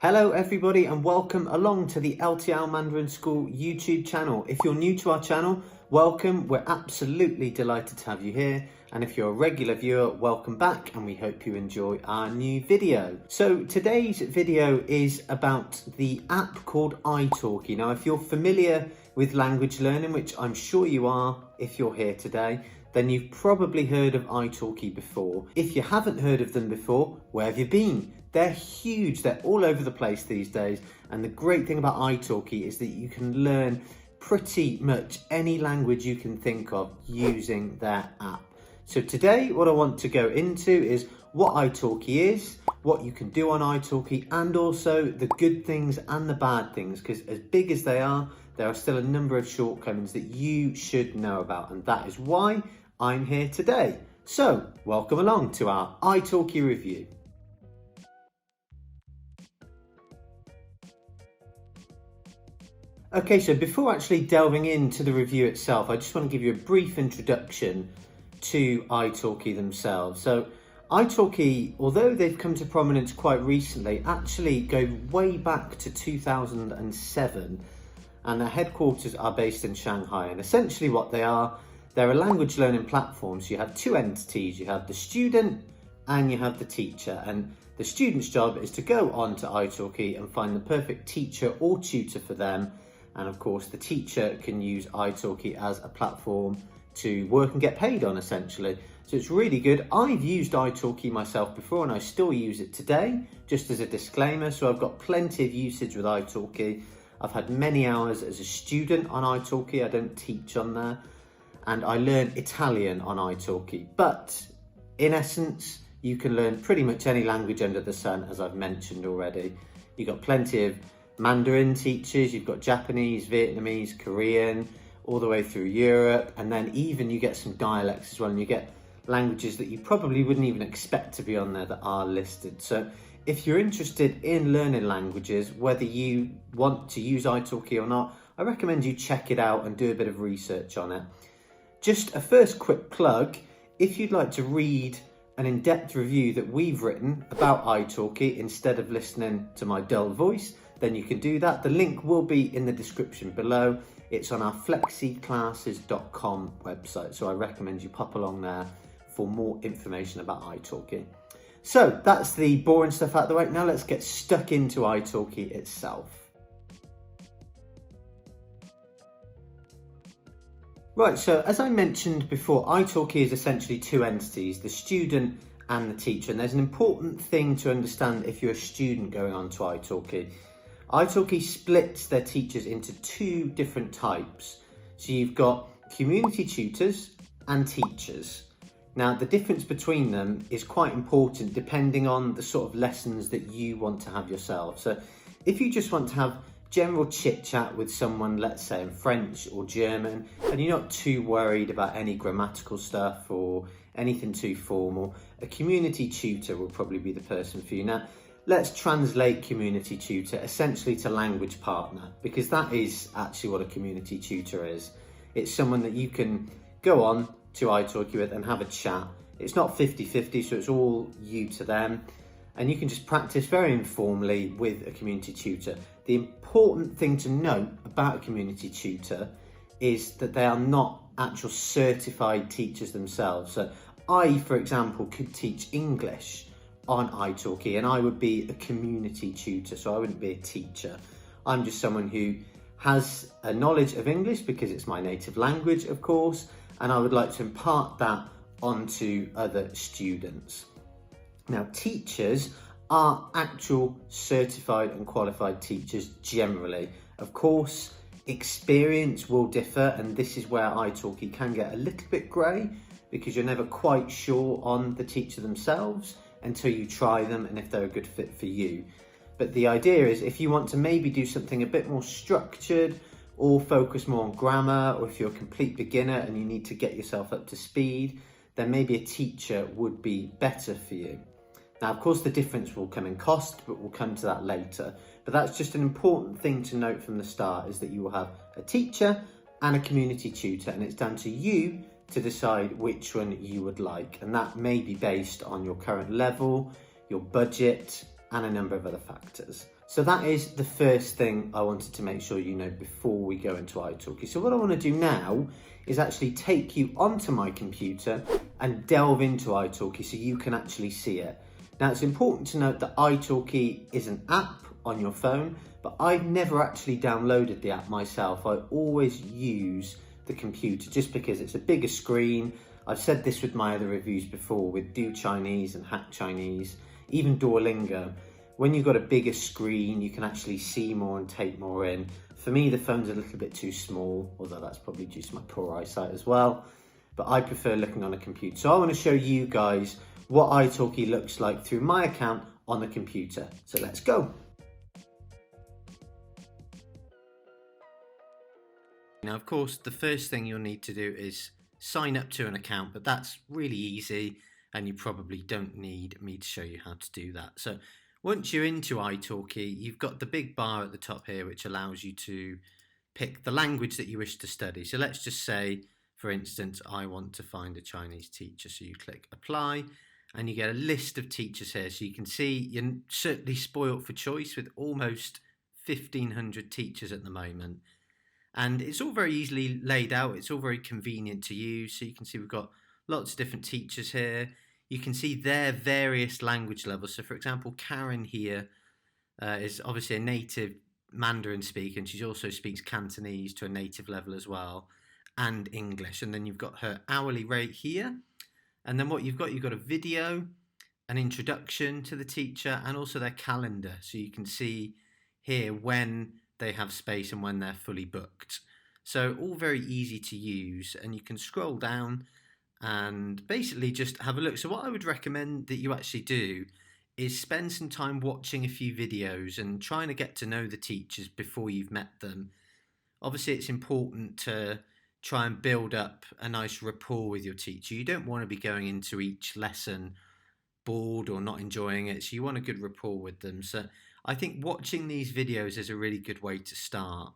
Hello everybody and welcome along to the LTL Mandarin School YouTube channel. If you're new to our channel, welcome. We're absolutely delighted to have you here. And if you're a regular viewer, welcome back and we hope you enjoy our new video. So today's video is about the app called italki. Now, if you're familiar with language learning, which I'm sure you are if you're here today, then you've probably heard of italki before. If you haven't heard of them before, where have you been? They're huge, they're all over the place these days. And the great thing about italki is that you can learn pretty much any language you can think of using their app. So today, what I want to go into is what italki is, what you can do on italki, and also the good things and the bad things, because as big as they are, there are still a number of shortcomings that you should know about, and that is why I'm here today. So, welcome along to our italki review. Okay, so before actually delving into the review itself, I just want to give you a brief introduction to italki themselves. So italki, although they've come to prominence quite recently, actually go way back to 2007, and their headquarters are based in Shanghai. And essentially what they are, they're a language learning platform. So you have two entities, you have the student and you have the teacher. And the student's job is to go on to italki and find the perfect teacher or tutor for them. And of course, the teacher can use italki as a platform to work and get paid on, essentially. So it's really good. I've used italki myself before and I still use it today, just as a disclaimer. So I've got plenty of usage with italki. I've had many hours as a student on italki. I don't teach on there. And I learn Italian on italki. But in essence, you can learn pretty much any language under the sun, as I've mentioned already. You've got plenty of Mandarin teachers, you've got Japanese, Vietnamese, Korean, all the way through Europe, and then even you get some dialects as well, and you get languages that you probably wouldn't even expect to be on there that are listed. So if you're interested in learning languages, whether you want to use italki or not, I recommend you check it out and do a bit of research on it. Just a first quick plug, if you'd like to read an in-depth review that we've written about italki instead of listening to my dull voice, then you can do that. The link will be in the description below. It's on our flexiclasses.com website. So I recommend you pop along there for more information about italki. So that's the boring stuff out of the way. Now let's get stuck into italki itself. Right, so as I mentioned before, italki is essentially two entities, the student and the teacher. And there's an important thing to understand if you're a student going on to italki. italki splits their teachers into two different types. So you've got community tutors and teachers. Now, the difference between them is quite important depending on the sort of lessons that you want to have yourself. So if you just want to have general chit chat with someone, let's say in French or German, and you're not too worried about any grammatical stuff or anything too formal, a community tutor will probably be the person for you. Now, let's translate community tutor essentially to language partner, because that is actually what a community tutor is. It's someone that you can go on to italki with and have a chat. It's not 50-50, so it's all you to them. And you can just practice very informally with a community tutor. The important thing to note about a community tutor is that they are not actual certified teachers themselves. So I, for example, could teach English on italki and I would be a community tutor, so I wouldn't be a teacher. I'm just someone who has a knowledge of English because it's my native language, of course, and I would like to impart that onto other students. Now, teachers are actual certified and qualified teachers generally. Of course, experience will differ, and this is where italki can get a little bit grey because you're never quite sure on the teacher themselves until you try them and if they're a good fit for you. But the idea is if you want to maybe do something a bit more structured or focus more on grammar, or if you're a complete beginner and you need to get yourself up to speed, then maybe a teacher would be better for you. Now, of course, the difference will come in cost, but we'll come to that later. But that's just an important thing to note from the start, is that you will have a teacher and a community tutor, and it's down to you to decide which one you would like. And that may be based on your current level, your budget, and a number of other factors. So that is the first thing I wanted to make sure you know before we go into italki. So what I want to do now is actually take you onto my computer and delve into italki so you can actually see it. Now it's important to note that italki is an app on your phone, but I've never actually downloaded the app myself. I always use the computer just because it's a bigger screen. I've said this with my other reviews before with Do Chinese and Hack Chinese, even Duolingo. When you've got a bigger screen, you can actually see more and take more in. For me, the phone's a little bit too small, although that's probably due to my poor eyesight as well. But I prefer looking on a computer. So I want to show you guys what italki looks like through my account on the computer. So let's go. Now, of course, the first thing you'll need to do is sign up to an account, but that's really easy and you probably don't need me to show you how to do that. So once you're into italki, you've got the big bar at the top here which allows you to pick the language that you wish to study. So let's just say, for instance, I want to find a Chinese teacher. So you click apply and you get a list of teachers here. So you can see you're certainly spoilt for choice with almost 1,500 teachers at the moment. And it's all very easily laid out. It's all very convenient to use. So you can see we've got lots of different teachers here. You can see their various language levels. So for example, Karen here is obviously a native Mandarin speaker, and she also speaks Cantonese to a native level as well, and English. And then you've got her hourly rate here. And then what you've got a video, an introduction to the teacher, and also their calendar. So you can see here when they have space and when they're fully booked. So all very easy to use, and you can scroll down and basically just have a look. So what I would recommend that you actually do is spend some time watching a few videos and trying to get to know the teachers before you've met them. Obviously, it's important to try and build up a nice rapport with your teacher. You don't want to be going into each lesson bored or not enjoying it, so you want a good rapport with them. So I think watching these videos is a really good way to start.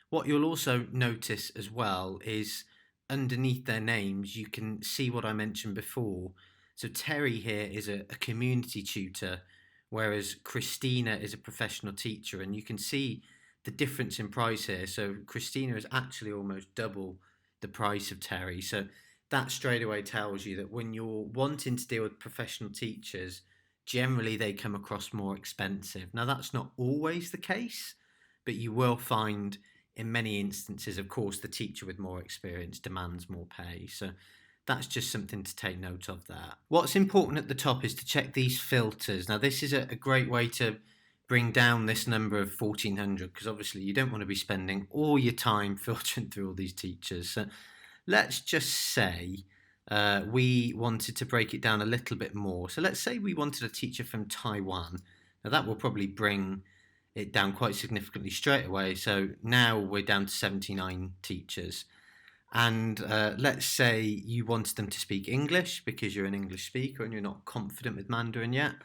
What you'll also notice as well is underneath their names, you can see what I mentioned before. So Terry here is a community tutor, whereas Christina is a professional teacher, and you can see the difference in price here. So Christina is actually almost double the price of Terry. So that straight away tells you that when you're wanting to deal with professional teachers, generally they come across more expensive. Now that's not always the case, but you will find in many instances, of course, the teacher with more experience demands more pay. So that's just something to take note of there. What's important at the top is to check these filters. Now this is a great way to bring down this number of 1,400, because obviously you don't want to be spending all your time filtering through all these teachers. So let's just say we wanted to break it down a little bit more. So let's say we wanted a teacher from Taiwan. Now that will probably bring it down quite significantly straight away. So now we're down to 79 teachers. And let's say you wanted them to speak English because you're an English speaker and you're not confident with Mandarin yet.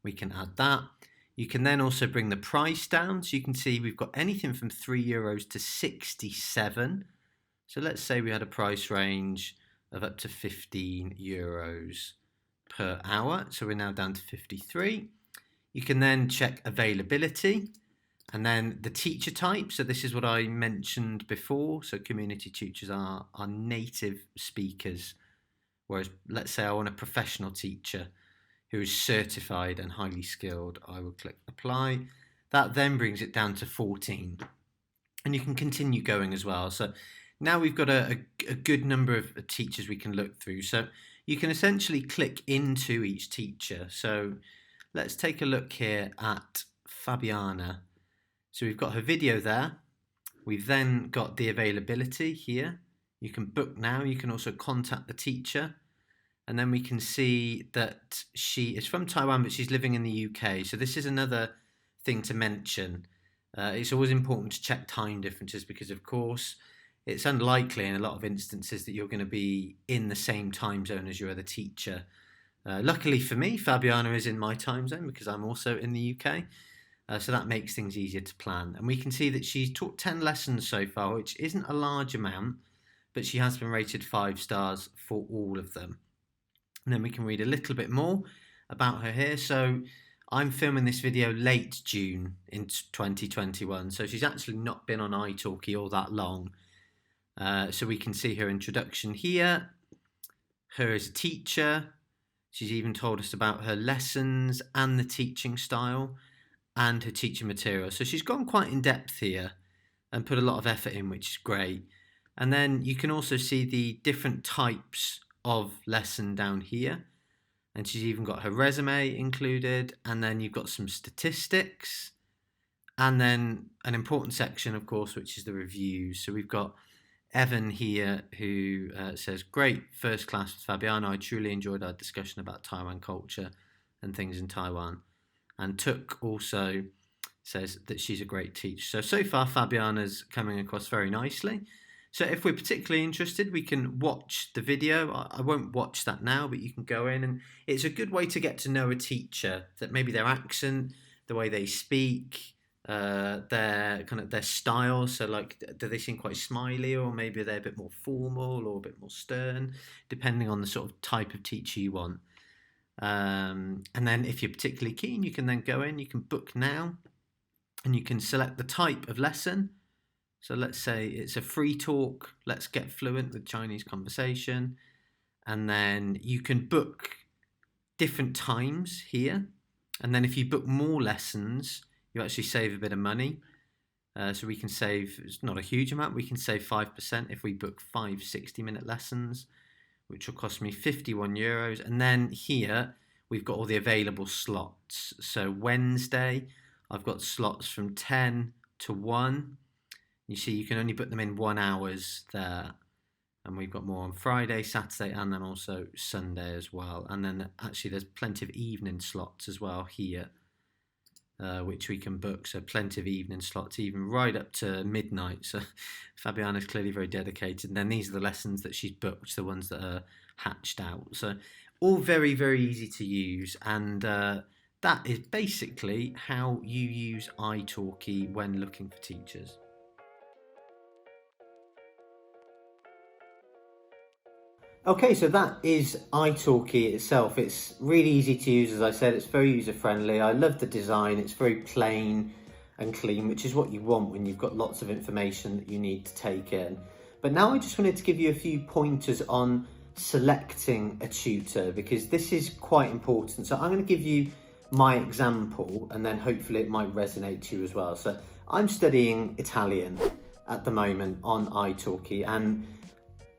We can add that. You can then also bring the price down. So you can see we've got anything from €3 to 67. So let's say we had a price range of up to €15 per hour. So we're now down to 53. You can then check availability and then the teacher type. So this is what I mentioned before. So community teachers are native speakers. Whereas let's say I want a professional teacher who is certified and highly skilled. I will click apply. That then brings it down to 14. And you can continue going as well. So now we've got a good number of teachers we can look through. So you can essentially click into each teacher. So let's take a look here at Fabiana. So we've got her video there. We've then got the availability here. You can book now. You can also contact the teacher. And then we can see that she is from Taiwan, but she's living in the UK. So this is another thing to mention. It's always important to check time differences because, of course, it's unlikely in a lot of instances that you're going to be in the same time zone as your other teacher. Luckily for me, Fabiana is in my time zone because I'm also in the UK. So that makes things easier to plan. And we can see that she's taught 10 lessons so far, which isn't a large amount, but she has been rated 5 stars for all of them. And then we can read a little bit more about her here. So I'm filming this video late June in 2021, so she's actually not been on italki all that long. So we can see her introduction here, her as a teacher. She's even told us about her lessons and the teaching style and her teaching material. So she's gone quite in depth here and put a lot of effort in, which is great. And then you can also see the different types of lesson down here. And she's even got her resume included, and then you've got some statistics, and then an important section, of course, which is the reviews. So we've got Evan here who says, great first class with Fabiana. I truly enjoyed our discussion about Taiwan culture and things in Taiwan. And Tuk also says that she's a great teacher. So far Fabiana's coming across very nicely. So if we're particularly interested, we can watch the video. I won't watch that now, but you can go in, and it's a good way to get to know a teacher, that maybe their accent, the way they speak, their style. So like, do they seem quite smiley, or maybe they're a bit more formal or a bit more stern, depending on the sort of type of teacher you want. And then if you're particularly keen, you can then go in, you can book now, and you can select the type of lesson. So let's say it's a free talk, let's get fluent with Chinese conversation. And then you can book different times here. And then if you book more lessons, you actually save a bit of money. So we can save, it's not a huge amount, we can save 5% if we book 5 60-minute lessons, which will cost me €51. And then here, we've got all the available slots. So Wednesday, I've got slots from 10 to 1. You see, you can only put them in 1 hour there. And we've got more on Friday, Saturday, and then also Sunday as well. And then actually there's plenty of evening slots as well here, which we can book. So plenty of evening slots, even right up to midnight. So Fabiana's clearly very dedicated. And then these are the lessons that she's booked, the ones that are hatched out. So all very, very easy to use. And that is basically how you use italki when looking for teachers. Okay, so that is italki itself. It's really easy to use, as I said. It's very user-friendly. I love the design. It's very plain and clean, which is what you want when you've got lots of information that you need to take in. But now I just wanted to give you a few pointers on selecting a tutor, because this is quite important. So I'm going to give you my example, and then hopefully it might resonate to you as well. So I'm studying Italian at the moment on italki, and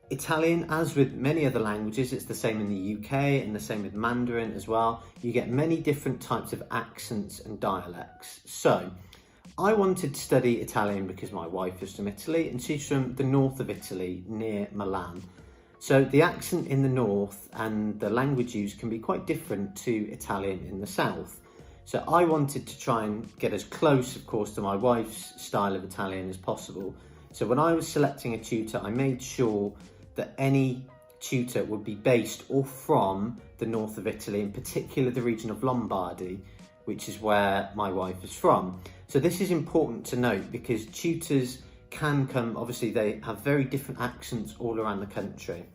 Italian, as with many other languages, it's the same in the UK and the same with Mandarin as well. You get many different types of accents and dialects. So I wanted to study Italian because my wife is from Italy, and she's from the north of Italy near Milan. So the accent in the north and the language used can be quite different to Italian in the south. So I wanted to try and get as close, of course, to my wife's style of Italian as possible. So when I was selecting a tutor, I made sure that any tutor would be based or from the north of Italy, in particular the region of Lombardy, which is where my wife is from. So this is important to note, because tutors can come, obviously they have very different accents all around the country.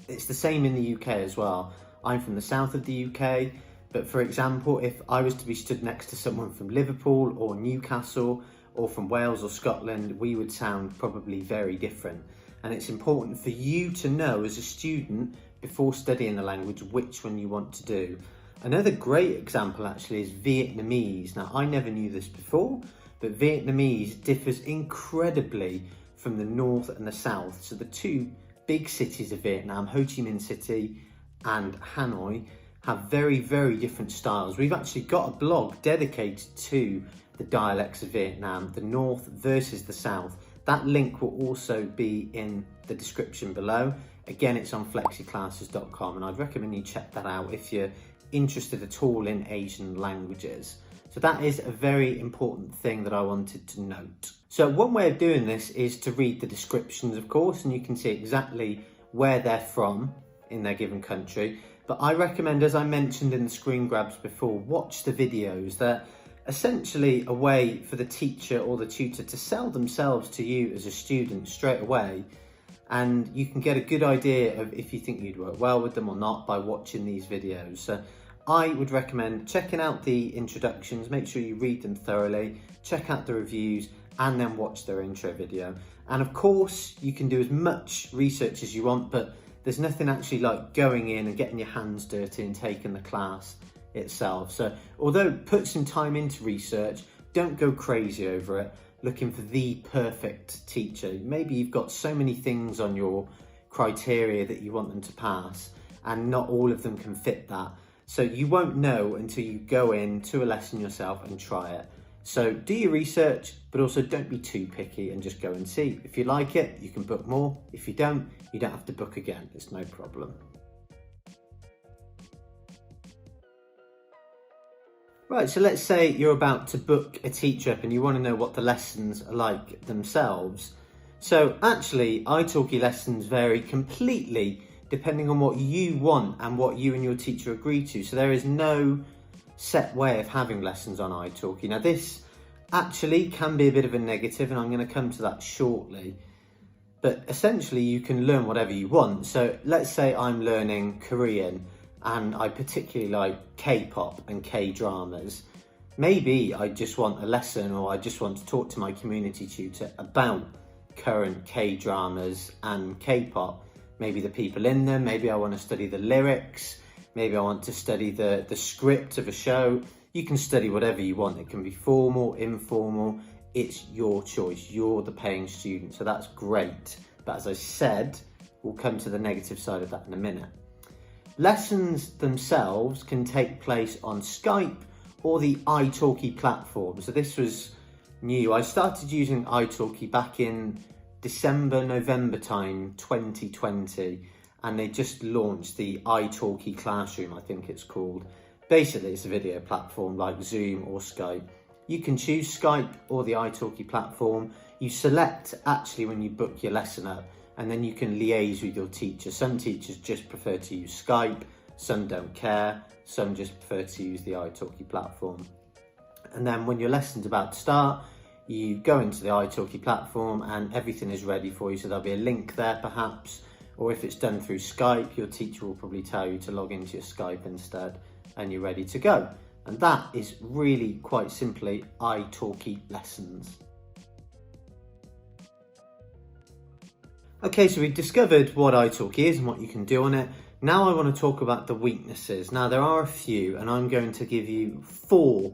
It's the same in the UK as well. I'm from the south of the UK, but for example, if I was to be stood next to someone from Liverpool or Newcastle or from Wales or Scotland, we would sound probably very different. And it's important for you to know as a student before studying the language which one you want to do. Another great example actually is Vietnamese. Now, I never knew this before, but Vietnamese differs incredibly from the north and the south. So the two big cities of Vietnam, Ho Chi Minh City and Hanoi, have very, very different styles. We've actually got a blog dedicated to the dialects of Vietnam, the north versus the south. That link will also be in the description below. Again, it's on flexiclasses.com, and I'd recommend you check that out if you're interested at all in Asian languages. So that is a very important thing that I wanted to note. So one way of doing this is to read the descriptions, of course, and you can see exactly where they're from in their given country. But I recommend, as I mentioned in the screen grabs before, watch the videos. They're essentially a way for the teacher or the tutor to sell themselves to you as a student straight away, and you can get a good idea of if you think you'd work well with them or not by watching these videos. So I would recommend checking out the introductions, make sure you read them thoroughly, check out the reviews, and then watch their intro video. And of course, you can do as much research as you want, but there's nothing actually like going in and getting your hands dirty and taking the class itself. So although put some time into research, don't go crazy over it, looking for the perfect teacher. Maybe you've got so many things on your criteria that you want them to pass, and not all of them can fit that. So you won't know until you go into a lesson yourself and try it. So do your research, but also don't be too picky and just go and see. If you like it, you can book more. If you don't have to book again. It's no problem. Right, so let's say you're about to book a teacher up and you want to know what the lessons are like themselves. So actually, italki lessons vary completely depending on what you want and what you and your teacher agree to. So there is no set way of having lessons on italki. Now this actually can be a bit of a negative, and I'm going to come to that shortly. But essentially you can learn whatever you want. So let's say I'm learning Korean and I particularly like K-pop and K-dramas. Maybe I just want a lesson, or I just want to talk to my community tutor about current K-dramas and K-pop. Maybe the people in them, maybe I want to study the lyrics, maybe I want to study the script of a show. You can study whatever you want. It can be formal, informal, it's your choice. You're the paying student, so that's great. But as I said, we'll come to the negative side of that in a minute. Lessons themselves can take place on Skype or the italki platform. So this was new. I started using italki back in December, November time, 2020, and they just launched the italki Classroom, I think it's called. Basically, it's a video platform like Zoom or Skype. You can choose Skype or the italki platform. You select actually when you book your lesson up, and then you can liaise with your teacher. Some teachers just prefer to use Skype, some don't care, some just prefer to use the italki platform. And then when your lesson's about to start, you go into the italki platform and everything is ready for you. So there'll be a link there perhaps, or if it's done through Skype, your teacher will probably tell you to log into your Skype instead, and you're ready to go. And that is really quite simply italki lessons. Okay, so we've discovered what italki is and what you can do on it. Now I want to talk about the weaknesses. Now there are a few, and I'm going to give you 4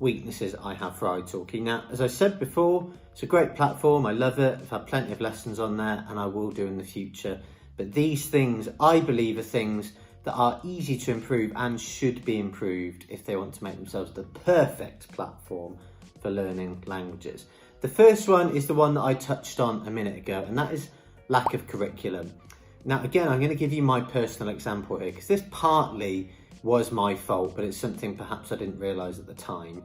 weaknesses I have for italki. Now, as I said before, it's a great platform. I love it. I've had plenty of lessons on there, and I will do in the future. But these things, I believe, are things that are easy to improve and should be improved if they want to make themselves the perfect platform for learning languages. The first one is the one that I touched on a minute ago, and that is lack of curriculum. Now, again, I'm going to give you my personal example here, because this partly was my fault, but it's something perhaps I didn't realise at the time.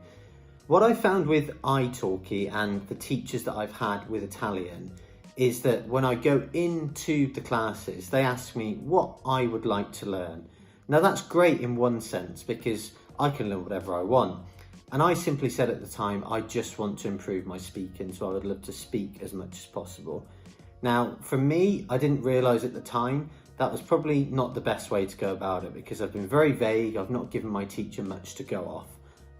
What I found with italki and the teachers that I've had with Italian is that when I go into the classes, they ask me what I would like to learn. Now that's great in one sense, because I can learn whatever I want. And I simply said at the time, I just want to improve my speaking, so I would love to speak as much as possible. Now, for me, I didn't realise at the time that was probably not the best way to go about it, because I've been very vague. I've not given my teacher much to go off.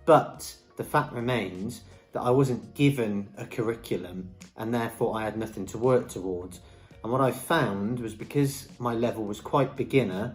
But the fact remains that I wasn't given a curriculum, and therefore I had nothing to work towards. And what I found was, because my level was quite beginner,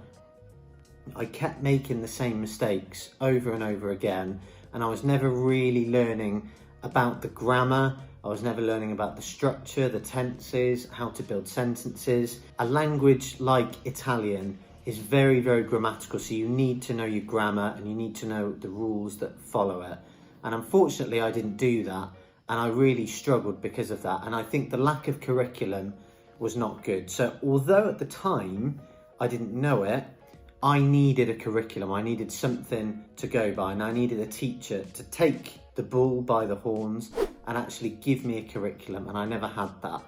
I kept making the same mistakes over and over again, and I was never really learning about the grammar. I was never learning about the structure, the tenses, how to build sentences. A language like Italian is very, very grammatical, so you need to know your grammar and you need to know the rules that follow it. And unfortunately, I didn't do that, and I really struggled because of that. And I think the lack of curriculum was not good. So although at the time I didn't know it, I needed a curriculum. I needed something to go by, and I needed a teacher to take the bull by the horns and actually give me a curriculum, and I never had that.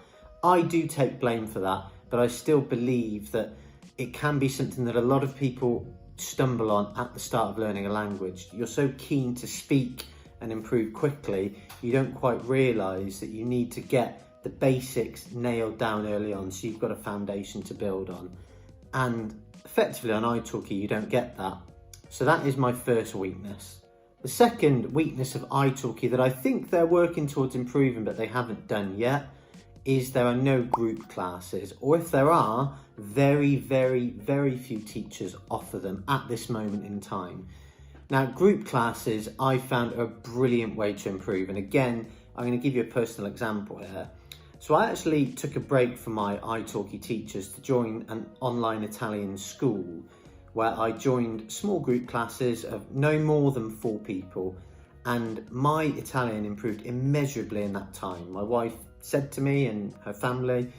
I do take blame for that, but I still believe that it can be something that a lot of people stumble on at the start of learning a language. You're so keen to speak and improve quickly, you don't quite realise that you need to get the basics nailed down early on, so you've got a foundation to build on. And effectively on italki, you don't get that. So that is my first weakness. The second weakness of italki that I think they're working towards improving but they haven't done yet is there are no group classes, or if there are, very, very, very few teachers offer them at this moment in time. Now, group classes I found are a brilliant way to improve, and again, I'm going to give you a personal example here. So I actually took a break from my italki teachers to join an online Italian school where I joined small group classes of no more than 4 people, and my Italian improved immeasurably in that time. My wife said to me and her family,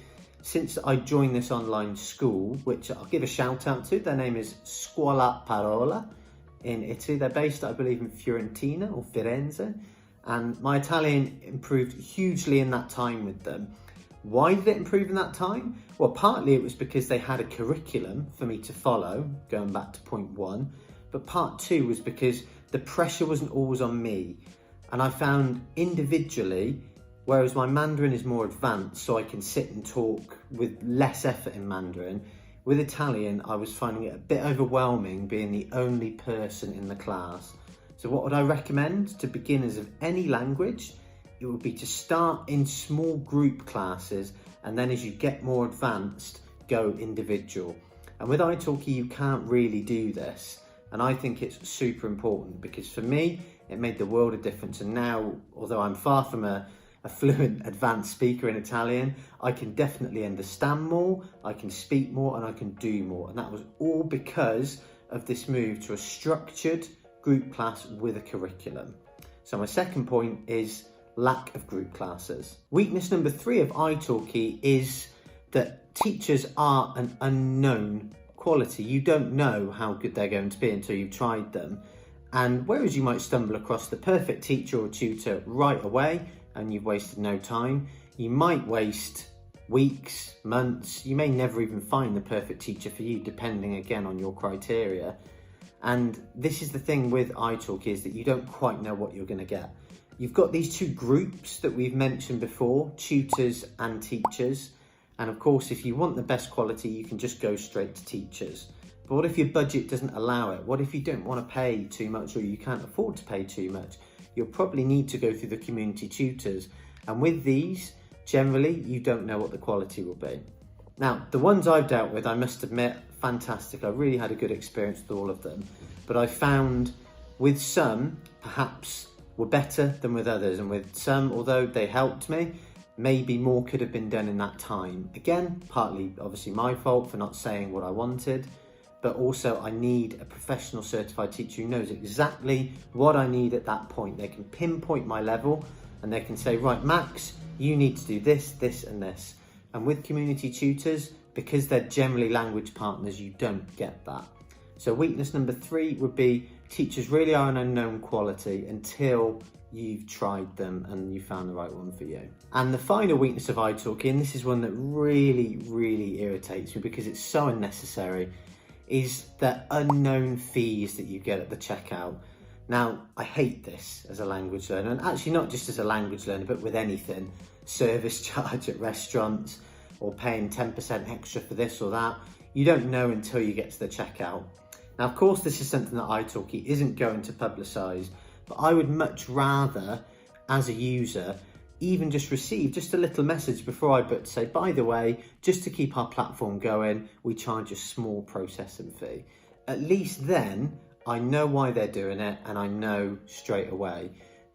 since I joined this online school, which I'll give a shout out to, their name is Scuola Parola in Italy. They're based, I believe, in Fiorentina or Firenze, and my Italian improved hugely in that time with them. Why did it improve in that time? Well, partly it was because they had a curriculum for me to follow, going back to point 1, but part 2 was because the pressure wasn't always on me, and I found individually, whereas my Mandarin is more advanced, so I can sit and talk with less effort in Mandarin, with Italian I was finding it a bit overwhelming being the only person in the class. So what would I recommend to beginners of any language? It would be to start in small group classes, and then as you get more advanced, go individual. And with italki you can't really do this, and I think it's super important because for me it made the world of difference. And now, although I'm far from a fluent advanced speaker in Italian, I can definitely understand more, I can speak more, and I can do more, and that was all because of this move to a structured group class with a curriculum. So my second point is lack of group classes. Weakness number 3 of italki is that teachers are an unknown quality. You don't know how good they're going to be until you've tried them. And whereas you might stumble across the perfect teacher or tutor right away and you've wasted no time, you might waste weeks, months, you may never even find the perfect teacher for you, depending again on your criteria. And this is the thing with italki, is that you don't quite know what you're going to get. You've got these 2 groups that we've mentioned before, tutors and teachers. And of course, if you want the best quality, you can just go straight to teachers. But what if your budget doesn't allow it? What if you don't want to pay too much, or you can't afford to pay too much? You'll probably need to go through the community tutors. And with these, generally, you don't know what the quality will be. Now, the ones I've dealt with, I must admit, fantastic. I really had a good experience with all of them. But I found with some, perhaps, were better than with others, and with some, although they helped me, maybe more could have been done in that time. Again, partly obviously my fault for not saying what I wanted, but also I need a professional certified teacher who knows exactly what I need at that point. They can pinpoint my level and they can say, right, Max, you need to do this, this and this. And with community tutors, because they're generally language partners, you don't get that. So weakness number 3 would be teachers really are an unknown quality until you've tried them and you found the right one for you. And the final weakness of italki, and this is one that really, really irritates me because it's so unnecessary, is the unknown fees that you get at the checkout. Now, I hate this as a language learner, and actually not just as a language learner, but with anything. Service charge at restaurants, or paying 10% extra for this or that. You don't know until you get to the checkout. Now, of course, this is something that italki isn't going to publicise, but I would much rather, as a user, even just receive just a little message before I book to say, by the way, just to keep our platform going, we charge a small processing fee. At least then, I know why they're doing it and I know straight away.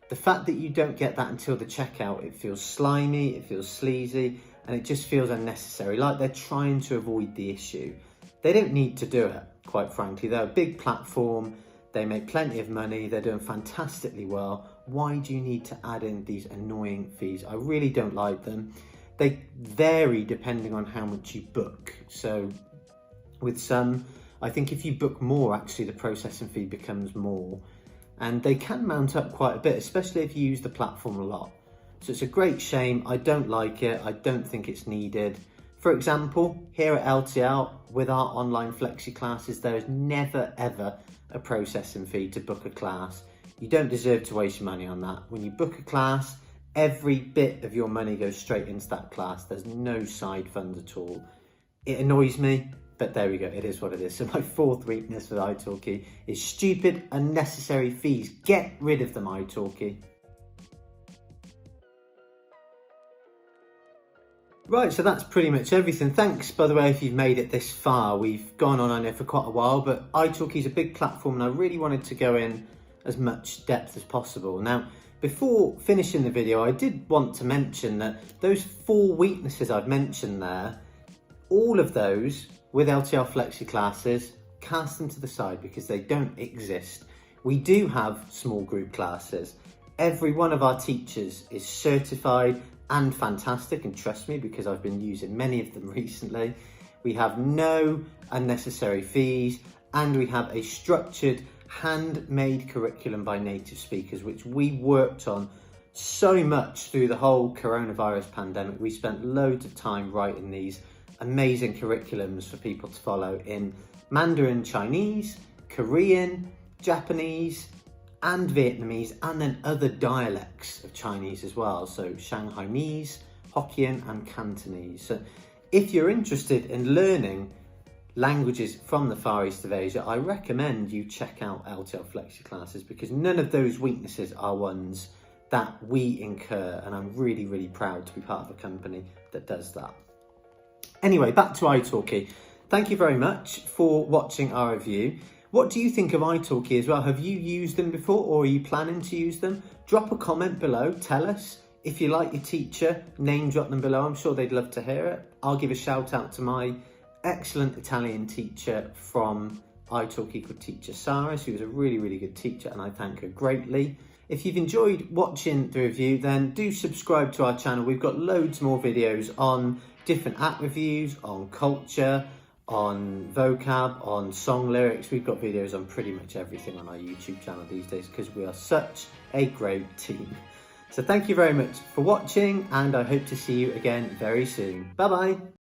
The fact that you don't get that until the checkout, it feels slimy, it feels sleazy, and it just feels unnecessary, like they're trying to avoid the issue. They don't need to do it, quite frankly. They're a big platform, they make plenty of money, they're doing fantastically well. Why do you need to add in these annoying fees? I really don't like them. They vary depending on how much you book. So with some, I think if you book more, actually the processing fee becomes more. And they can mount up quite a bit, especially if you use the platform a lot. So it's a great shame. I don't like it. I don't think it's needed. For example, here at LTL, with our online Flexi Classes, there is never, ever a processing fee to book a class. You don't deserve to waste your money on that. When you book a class, every bit of your money goes straight into that class. There's no side funds at all. It annoys me, But there we go, it is what it is. So my fourth weakness with italki is stupid, unnecessary fees. Get rid of them, italki. Right, so that's pretty much everything. Thanks, by the way, if you've made it this far. We've gone on, I know, for quite a while, but italki is a big platform and I really wanted to go in as much depth as possible. Now, before finishing the video, I did want to mention that those 4 weaknesses I've mentioned there, all of those with LTL Flexi Classes, cast them to the side because they don't exist. We do have small group classes. Every one of our teachers is certified and fantastic, and trust me, because I've been using many of them recently. We have no unnecessary fees, and we have a structured, handmade curriculum by native speakers, which we worked on so much through the whole coronavirus pandemic. We spent loads of time writing these amazing curriculums for people to follow in Mandarin Chinese, Korean, Japanese, and Vietnamese, and then other dialects of Chinese as well. So Shanghainese, Hokkien, and Cantonese. So if you're interested in learning languages from the Far East of Asia, I recommend you check out LTL Flexi Classes because none of those weaknesses are ones that we incur, and I'm really, really proud to be part of a company that does that. Anyway, back to italki. Thank you very much for watching our review. What do you think of italki as well? Have you used them before, or are you planning to use them? Drop a comment below, tell us. If you like your teacher, name drop them below. I'm sure they'd love to hear it. I'll give a shout out to my excellent Italian teacher from italki called Teacher Sarah. She was a really, really good teacher and I thank her greatly. If you've enjoyed watching the review, then do subscribe to our channel. We've got loads more videos on different app reviews, on culture, on vocab, on song lyrics. We've got videos on pretty much everything on our YouTube channel these days because we are such a great team. So thank you very much for watching, and I hope to see you again very soon. Bye bye.